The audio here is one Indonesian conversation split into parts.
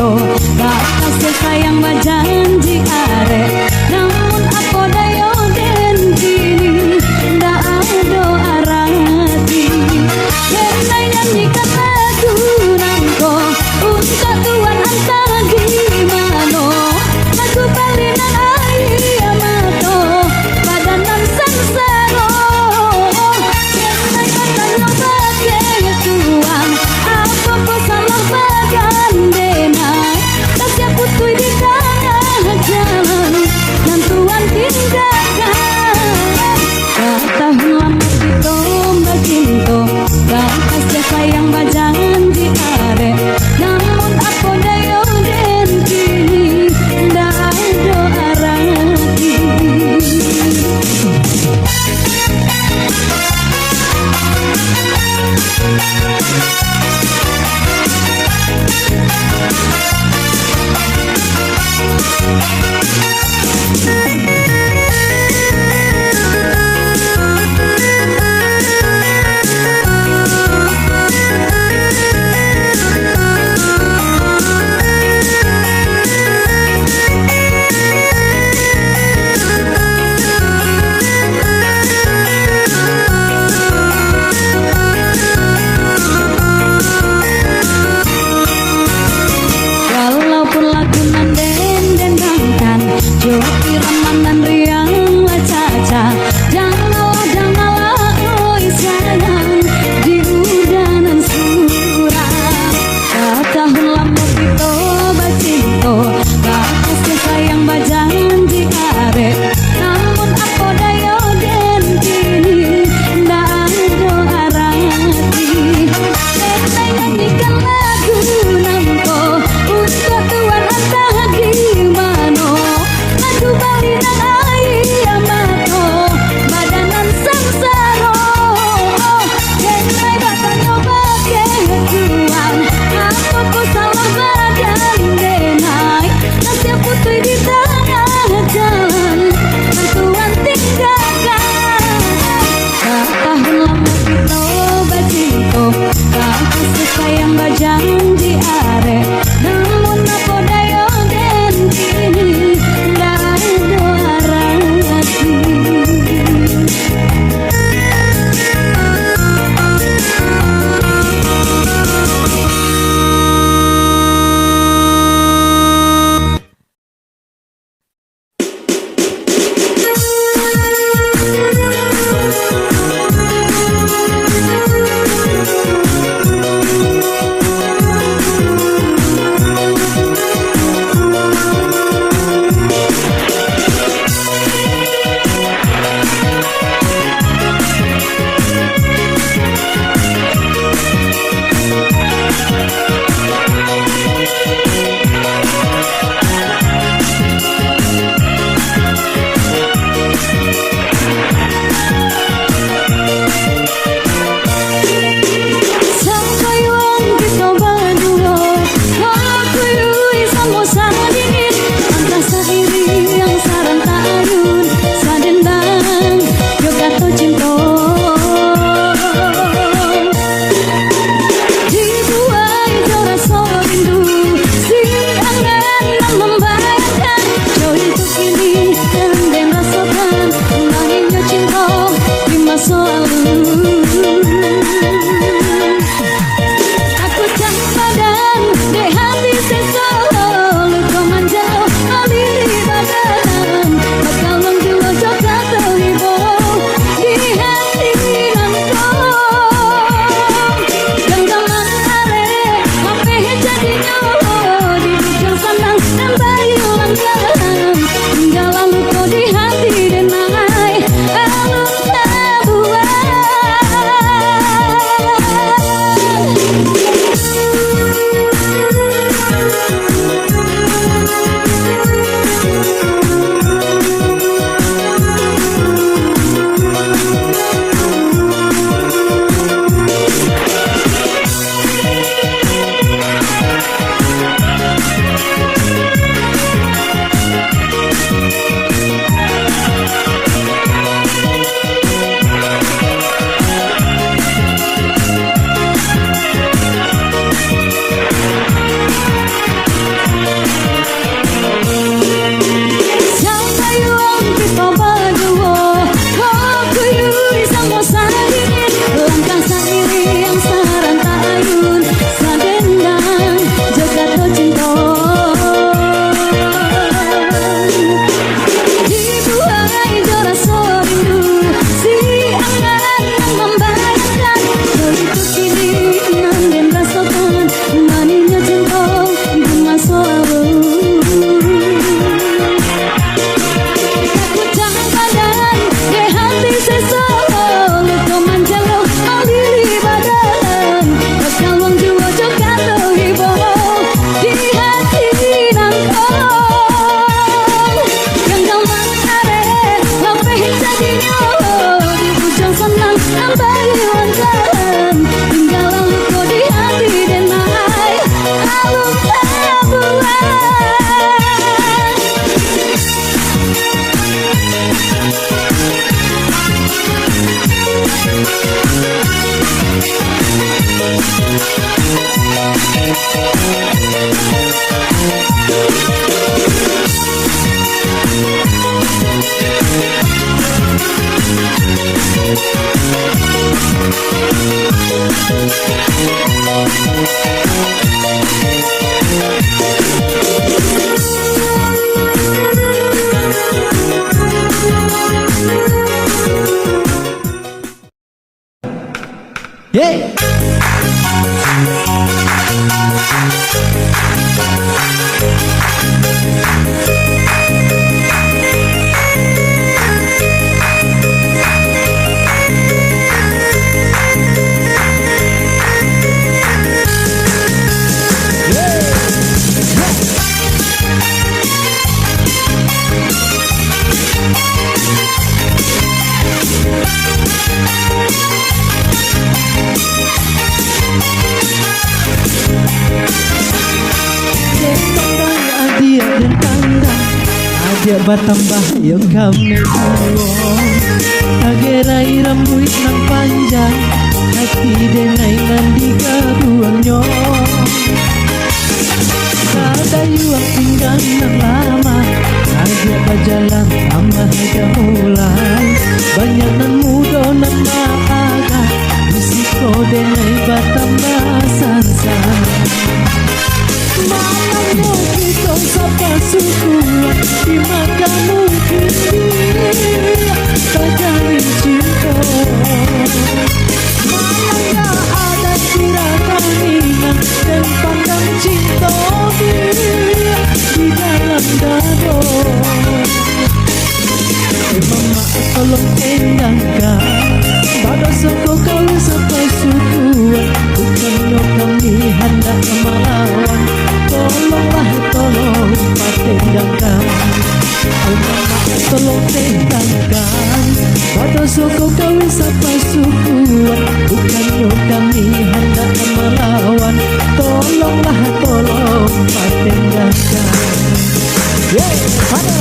mato batas sayang bajanji arek namun aku dayo den kini ndak ada arati kenai nyanyi kata tunangko untuk tuan antara gimana aku balinan ayah mato badanan sansaro kenai katanya bagai tuan apa kau salah bagan denai tak siap putui di tengah jalan nanti Yeay. Aja batambah yang kami buang Agerai rambut nang panjang Hati denai nandi kaduannya Kada yuang tinggal nang lama Aja berjalan tambah aja mulai Banyak nan muda nan maaga Risiko denai batambah sansan Malamnya kita sapa sukuan di maka mungkin dia tak jalin cinta. Malamnya ada tirakan ingat dan pandang cinta dia di dalam dada. Mama tolong endangkan pada soko kau sapa sukuan bukannya kami hendak melawan. Tolonglah tolong patendangkan Mama tolong tendangkan pada soko kau sapa sukuan bukannya kami hendak melawan. Tolonglah tolong patendangkan. Yeay, halo.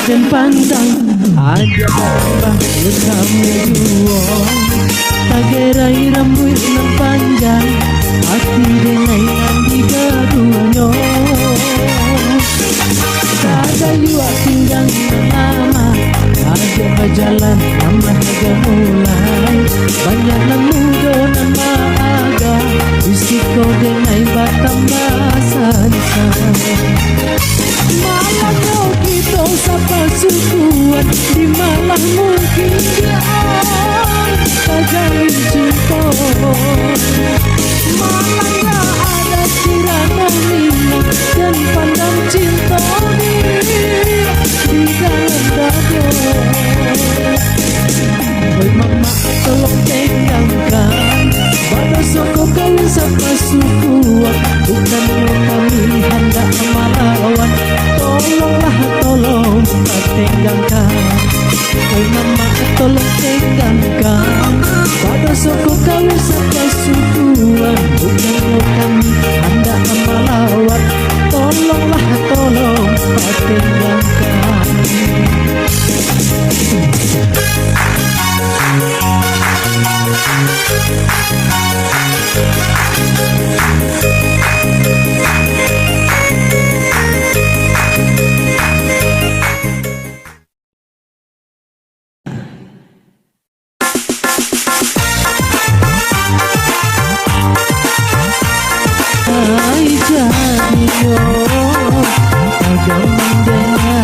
Dan pandang aja tambah kami juang Tagerai rambut nang panjang Hati denai nandi kaduanyo Kada yuak tinggal nang lama Aja berjalan tambah aja mulai Banyak nang muda nang maaga Risiko denai batambah sansan Malamnya kita sapa sukuan di malam mungkin dia tak jalin cinta. Malamnya ada tirana minat dan pandang cinta dia di dalam dada. Oi mama tolong tendangkan pada soko kau sapa sukuan bukannya kami hendak melawan. Tolonglah tolong tendangkan Oi mama tolong tendangkan pada soko kau sapa sukuan bukannya kami hendak melawan. Tolonglah tolong tendangkan. Ay jadinya, jangan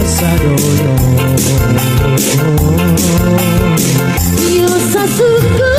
sadolo. Yo sasuku